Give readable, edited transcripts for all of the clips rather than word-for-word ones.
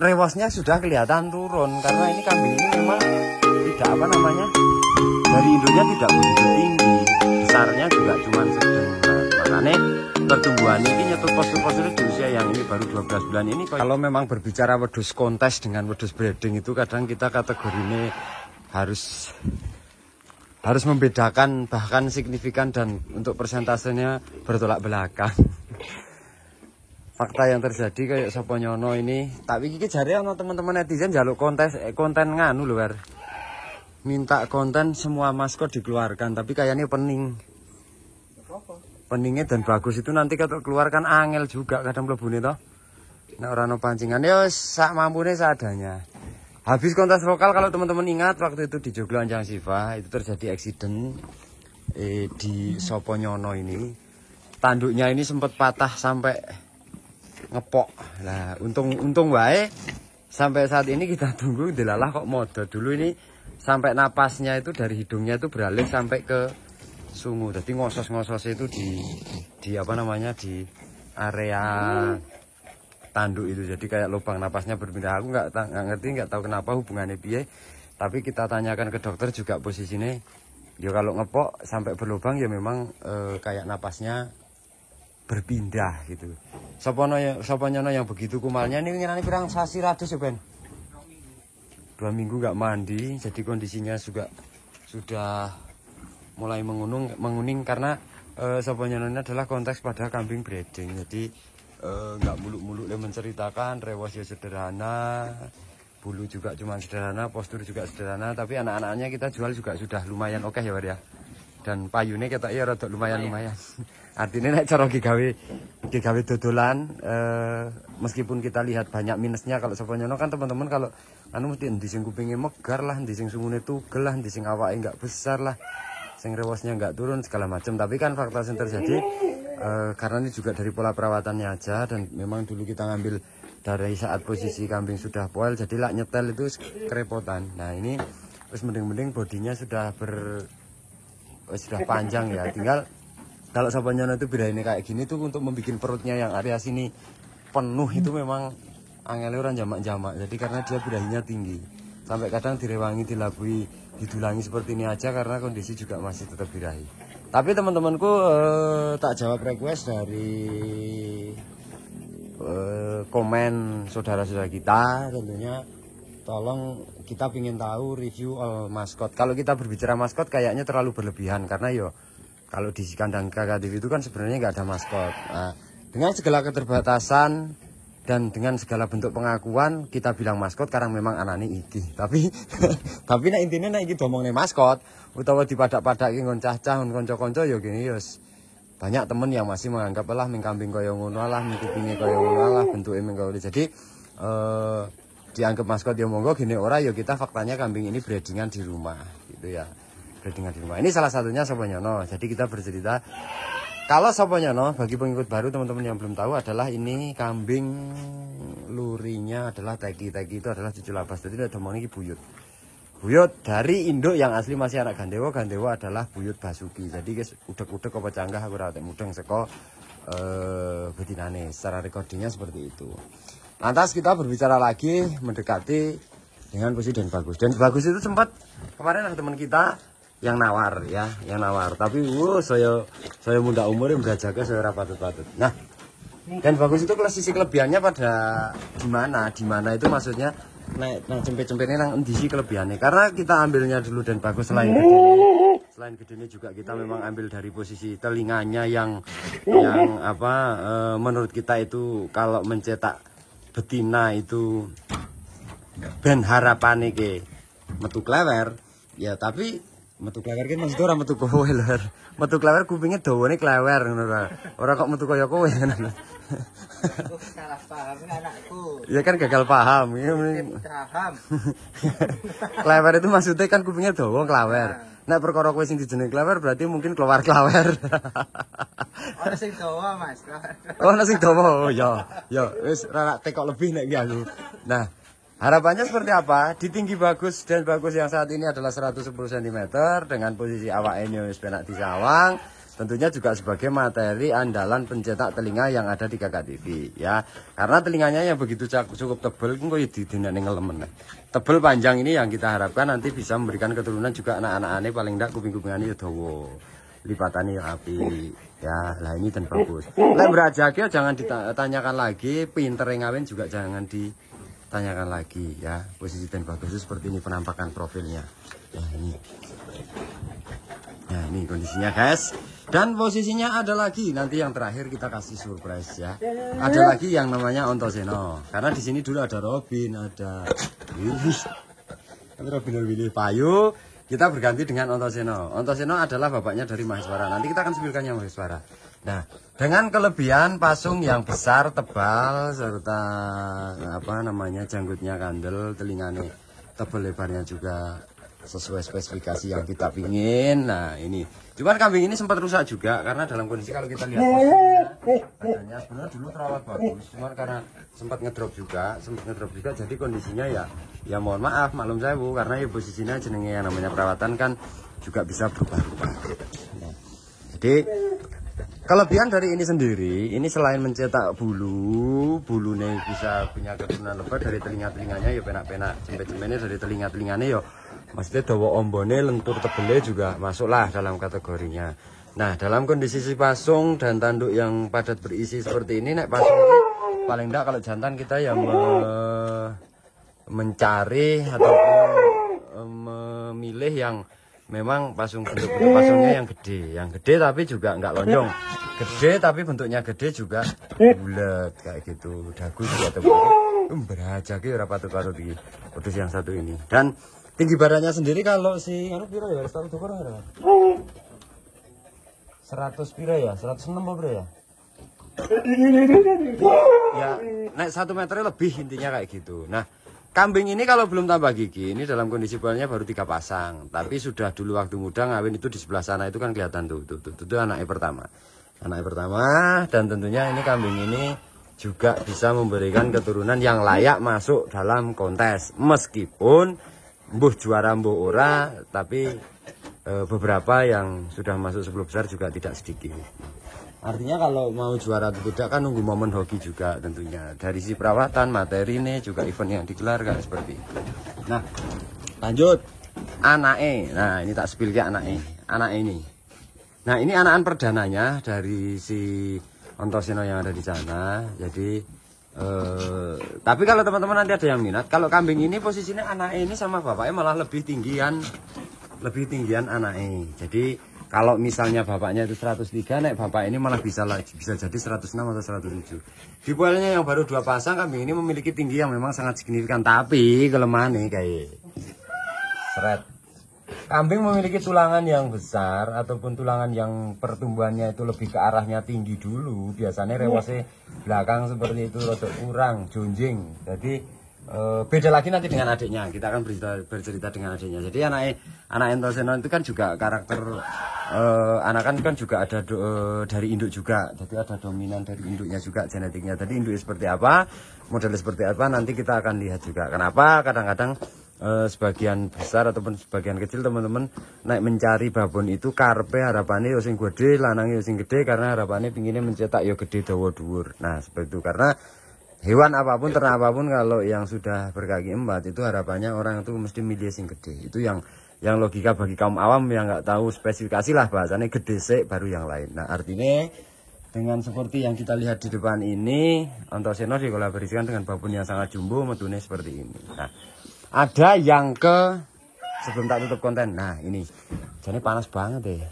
rewosnya sudah kelihatan turun karena ini kambing ini memang tidak apa namanya, dari induknya tidak begitu tinggi, besarnya juga cuma sedang. Makanya pertumbuhan ini nyetul postur-postur di usia yang ini baru 12 bulan ini. Kalau memang berbicara wedus kontes dengan wedus breeding itu kadang kita kategori ini harus membedakan bahkan signifikan dan untuk persentasenya bertolak belakang. Fakta yang terjadi kayak Soponyono ini, tapi iki jare ana teman-teman netizen jaluk konten nganu lho, Wer. Minta konten semua maskot dikeluarkan, tapi kayaknya peningnya dan bagus itu nanti kalau keluarkan angel juga kadang mlebune toh. Nek ora ono pancingan ya sak mampune seadanya. Habis kontes lokal, kalau teman-teman ingat waktu itu di Joglo Anjang Siva itu terjadi eksiden di Soponyono ini. Tanduknya ini sempat patah sampai ngepok. Nah, untung wae sampai saat ini kita tunggu delalah kok modot. Dulu ini sampai napasnya itu dari hidungnya itu beralih sampai ke sungu. Jadi ngosos-ngosos itu di apa namanya, di area tanduk itu. Jadi kayak lubang napasnya berpindah. Aku nggak ngerti, nggak tahu kenapa hubungannya piye. Tapi kita tanyakan ke dokter juga posisinya. Ya kalau ngepok sampai berlubang ya memang kayak napasnya berpindah gitu. Soponyono yang begitu kumalnya ini ngirani pirang sasi ratus ya Ben? 2 minggu nggak mandi, jadi kondisinya juga sudah mulai menguning karena Soponyono ini adalah konteks pada kambing breeding. Jadi nggak muluk-muluk menceritakan, rewosnya sederhana, bulu juga cuma sederhana, postur juga sederhana, tapi anak-anaknya kita jual juga sudah lumayan oke ya War ya. Dan payune kita iya rada lumayan. Artinya nek cara digawe dodolan, meskipun kita lihat banyak minusnya kalau Soponyono kan teman-teman, kalau anu mesti endi sing kupinge megar lah, endi sing sungune tugel lah, endi sing awake enggak besar lah, sing rewosnya enggak turun segala macam. Tapi kan fakta yang terjadi karena ini juga dari pola perawatannya aja, dan memang dulu kita ngambil dari saat posisi kambing sudah poil, jadi lah nyetel itu kerepotan. Nah ini terus mending bodinya sudah panjang ya, tinggal kalau Soponyono itu bedanya kayak gini tuh untuk membuat perutnya yang area sini penuh itu memang angel orang jamak-jamak. Jadi karena dia birahinya tinggi, sampai kadang direwangi, dilabui, didulangi seperti ini aja karena kondisi juga masih tetap birahi. Tapi teman-temanku tak jawab request dari komen saudara-saudara kita, tentunya tolong kita ingin tahu review maskot. Kalau kita berbicara maskot kayaknya terlalu berlebihan karena yo kalau di kandang KKTV itu kan sebenarnya nggak ada maskot. Nah, dengan segala keterbatasan dan dengan segala bentuk pengakuan kita bilang maskot karena memang anaknya iki. Tapi nah intinya iki domongnya maskot utawa dipadak-padak ngon cah-cah ngon konco-konco ya gini yos. Banyak temen yang masih menganggap lah ming kambing kaya ngono lah, ming kupinge kaya ngono lah, bentuke ming kaya. Jadi dianggap maskot ya monggo, gini ora ya kita faktanya kambing ini breedingan di rumah gitu ya. Breedingan di rumah. Ini salah satunya Soponyono. Jadi kita bercerita kalau Soponyono bagi pengikut baru teman-teman yang belum tahu adalah ini kambing lurinya adalah Teki itu adalah cucu labas. Jadi ada ngomong ini Buyut dari induk yang asli masih anak Gandewa adalah Buyut Basuki. Jadi guys udek-udek apa canggah aku rawat mudeng seko betinane. Secara recordingnya seperti itu. Lantas kita berbicara lagi mendekati dengan posisi Dan Bagus. Dan Bagus itu sempat kemarin ada teman kita yang nawar ya, Tapi saya muda umurnya udah jaga, saya patut. Nah, Dan Bagus itu sisi kelebihannya pada di mana itu maksudnya cempe-cempenya nang endi sih kelebihannya? Karena kita ambilnya dulu Dan Bagus selain gedenya juga kita memang ambil dari posisi telinganya yang menurut kita itu kalau mencetak betina itu ben harapane ke metu klewer ya, tapi metu klewer kan maksud ora metu kowe lho. Metu klewer kupinge dawane klewer ngono ora kok metu kaya kowe ngono. Salah paham anakku. Ya kan gagal paham. Paham. Klewer itu maksudnya kan kupingnya dawa klewer. Nek perkara kowe sing dijeneng klewer berarti mungkin keluar klewer. Ana sing dawa Mas. Oh, ana sing dawa. Oh ya. Ya wis ora tekok lebih nek iki aku. Nah, harapannya seperti apa? Di tinggi bagus dan bagus yang saat ini adalah 110 cm dengan posisi awak ini wis penak disawang. tentunya juga sebagai materi andalan pencetak telinga yang ada di Kakak TV ya. Karena telinganya yang begitu cukup tebal kok didinane ngelemen. Tebal panjang ini yang kita harapkan nanti bisa memberikan keturunan juga anak-anaknya paling ndak kuping-kupingane ya dawa. Lipatane ya api. Ya, lah ini dan bagus. Lek berajake jangan ditanyakan lagi, pinter ngawin juga jangan ditanyakan lagi ya. Posisi dan bagus itu seperti ini penampakan profilnya. Ya ini. Nah ini kondisinya guys. Dan posisinya ada lagi nanti yang terakhir kita kasih surprise ya. Ada lagi yang namanya Ontoseno. Karena di sini dulu ada Robin, ada Willy Payu. Kita berganti dengan Ontoseno. Ontoseno adalah bapaknya dari Maheswara. Nanti kita akan sepilkan yang Maheswara. Nah, dengan kelebihan pasung yang besar, tebal, serta apa namanya janggutnya kandel, telinganya tebal, lebarnya juga sesuai spesifikasi yang kita pingin. Nah ini, cuman kambing ini sempat rusak juga karena dalam kondisi kalau kita lihat badannya sebenarnya dulu terawat bagus, cuman karena sempat ngedrop juga, jadi kondisinya ya mohon maaf, maklum saya Bu, karena ya posisinya jenenge yang namanya perawatan kan juga bisa berubah-ubah. Nah, jadi kelebihan dari ini sendiri, ini selain mencetak bulunya bisa punya keturunan lebat dari telinga-telinganya ya penak-penak, cempet-cempetnya dari telinga-telinganya ya maksudnya dawa ombone, lentur tebelnya juga masuklah dalam kategorinya. Nah, dalam kondisi si pasung dan tanduk yang padat berisi seperti ini, nek pasung ini paling enggak kalau jantan kita yang mencari atau memilih yang memang bentuk pasungnya yang gede tapi juga enggak lonjong, gede tapi bentuknya gede juga bulat kayak gitu, dagu juga tebal. Berajake ora patut-patut iki wedhus yang satu ini. Dan tinggi badannya sendiri kalau si anu piro ya? 100 piro ya? 100 piro ya? 106 piro ya? Ya, naik 1 meter lebih intinya kayak gitu. Nah, kambing ini kalau belum tambah gigi, ini dalam kondisi bulannya baru 3 pasang. Tapi sudah dulu waktu muda ngawin itu di sebelah sana itu kan kelihatan tuh anaknya pertama. Anaknya pertama, dan tentunya ini kambing ini juga bisa memberikan keturunan yang layak masuk dalam kontes. Meskipun mbuh juara mbuh ora, tapi beberapa yang sudah masuk 10 besar juga tidak sedikit. Artinya kalau mau juara atau tidak kan nunggu momen hoki juga tentunya. Dari si perawatan, materi ini juga event yang digelar kan seperti itu. Nah, lanjut anaknya. Nah, ini tak spill ya anaknya. Anak ini. Nah, ini anakan perdananya dari si Ontoseno yang ada di sana. Jadi tapi kalau teman-teman nanti ada yang minat, kalau kambing ini posisinya anak ini sama bapaknya malah lebih tinggian anaknya. Jadi kalau misalnya bapaknya itu 103, naik bapak ini malah bisa jadi 106 atau 107. Di poelnya yang baru 2 pasang, kambing ini memiliki tinggi yang memang sangat signifikan, tapi kelemahannya kayak seret. Kambing memiliki tulangan yang besar ataupun tulangan yang pertumbuhannya itu lebih ke arahnya tinggi dulu. Biasanya rewasnya belakang seperti itu rada kurang, jonjing. Jadi beda lagi nanti dengan adiknya. Kita akan bercerita dengan adiknya. Jadi anak Ontoseno itu kan juga karakter anakan kan juga ada dari induk juga. Jadi ada dominan dari induknya juga genetiknya. Jadi induknya seperti apa, modelnya seperti apa nanti kita akan lihat juga. Kenapa kadang-kadang sebagian besar ataupun sebagian kecil teman-teman naik mencari babon itu karpe harapannya yo sing gede, lanangnya yo sing gede, karena harapannya pinginnya mencetak yo gede dawa dhuwur. Nah, seperti itu. Karena hewan apapun, ternak apapun kalau yang sudah berkaki 4 itu harapannya orang itu mesti milih sing gede. Itu yang logika bagi kaum awam yang nggak tahu spesifikasi lah, bahasanya gede sik baru yang lain. Nah, artinya dengan seperti yang kita lihat di depan ini, Ontoseno dikolaborasikan dengan babon yang sangat jumbo, metune seperti ini. Nah, ada yang sebelum tak tutup konten. Nah, ini jadi panas banget ya.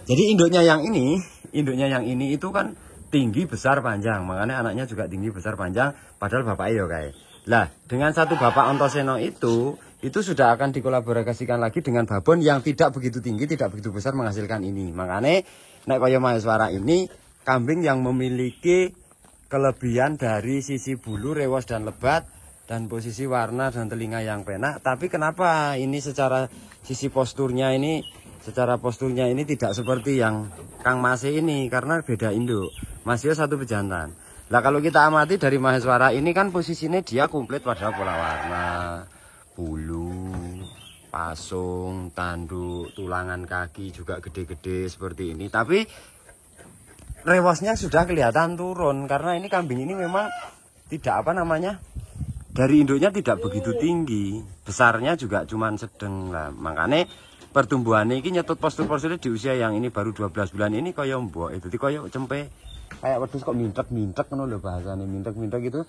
Jadi induknya yang ini itu kan tinggi besar panjang, makanya anaknya juga tinggi besar panjang, padahal bapaknya ya kayak. Lah, dengan satu bapak Ontoseno itu sudah akan dikolaborasikan lagi dengan babon yang tidak begitu tinggi, tidak begitu besar menghasilkan ini. Makanya nek kaya Maheswara ini kambing yang memiliki kelebihan dari sisi bulu, rewas dan lebat, dan posisi warna dan telinga yang penak. Tapi kenapa ini secara sisi posturnya ini tidak seperti yang Kang Masih ini, karena beda induk. Masih satu pejantan. Lah kalau kita amati dari Maheswara ini kan posisinya dia komplit pada pola warna, bulu, pasung, tanduk, tulangan kaki juga gede-gede seperti ini. Tapi rewosnya sudah kelihatan turun karena ini kambing ini memang tidak dari induknya tidak begitu tinggi, besarnya juga cuman sedang lah. Makanya pertumbuhannya ini nyetut postur-posturnya di usia yang ini baru 12 bulan ini kaya mbok itu kaya cempe kayak wedhus kok mintek-mintek ngono lho bahasane, mintek-mintek itu.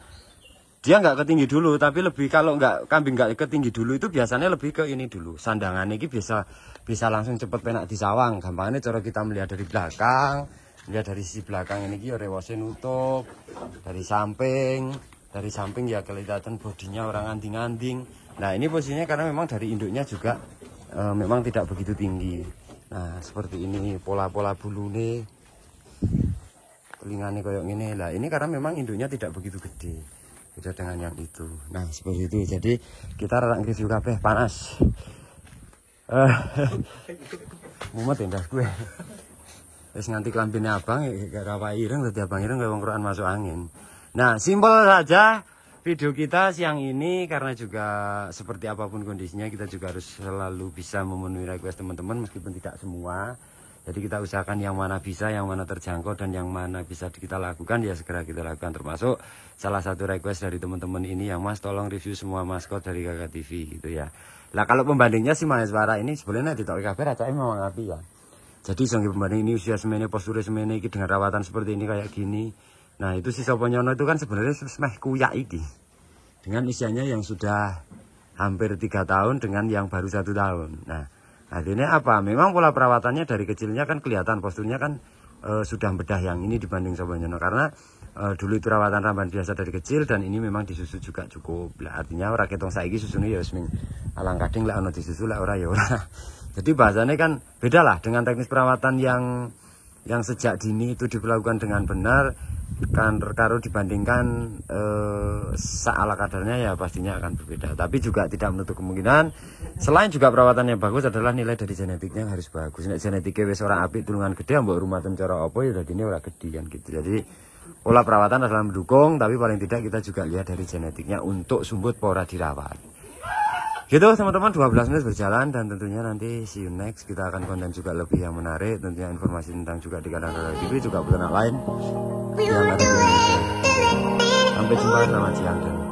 Dia nggak ketinggi dulu, tapi lebih kalau kambing nggak ketinggi dulu itu biasanya lebih ke ini dulu. Sandangan ini bisa langsung cepet penak disawang. Gampangnya cara kita melihat dari belakang. Lihat dari sisi belakang ini rewosnya nutup dari samping ya kelihatan bodinya orang anting-anting. Nah ini posisinya karena memang dari induknya juga memang tidak begitu tinggi. Nah seperti ini pola-pola bulu nih, telinganya kayak gini lah. Ini karena memang induknya tidak begitu gede beda dengan yang itu. Nah seperti itu. Jadi kita review kabeh panas. Mumet endas gue. Terus nganti kelambinnya abang, gak apa ireng, tadi abang ireng gak Quran masuk angin. Nah, simpel saja video kita siang ini karena juga seperti apapun kondisinya kita juga harus selalu bisa memenuhi request teman-teman meskipun tidak semua. Jadi kita usahakan yang mana bisa, yang mana terjangkau dan yang mana bisa kita lakukan ya segera kita lakukan. Termasuk salah satu request dari teman-teman ini yang Mas tolong review semua maskot dari Kakak TV gitu ya. Lah kalau pembandingnya si Maheswara ini sebenarnya tidak kabar acaknya memang api ya. Jadi sangki pembanding ini usia semene, postur semene ini dengan rawatan seperti ini kayak gini. Nah itu si Soponyono itu kan sebenarnya semeh kuyak ini. Dengan usianya yang sudah hampir 3 tahun dengan yang baru 1 tahun. Nah artinya apa? Memang pola perawatannya dari kecilnya kan kelihatan posturnya kan sudah bedah yang ini dibanding Soponyono. Karena dulu itu rawatan ramban biasa dari kecil dan ini memang disusu juga cukup. Lah artinya ora ketong saiki susune ya wis alang kading lah ono disusu lah ora ya ora. Jadi bahasanya kan beda lah dengan teknis perawatan yang sejak dini itu dilakukan dengan benar kan kalau dibandingkan seala kadarnya ya pastinya akan berbeda. Tapi juga tidak menutup kemungkinan selain juga perawatan yang bagus adalah nilai dari genetiknya harus bagus. Nek genetiknya wis ora apik tulungan gede mbok rumaten cara apa ya dadine ora gede kan gitu. Jadi pola perawatan adalah mendukung tapi paling tidak kita juga lihat dari genetiknya untuk sumbut pora dirawat. Gitu teman-teman 12 menit berjalan dan tentunya nanti see you next kita akan konten juga lebih yang menarik tentunya informasi tentang juga di kandang Kakak TV juga peternak lain yang ada di Indonesia. Sampai jumpa selamat siang dan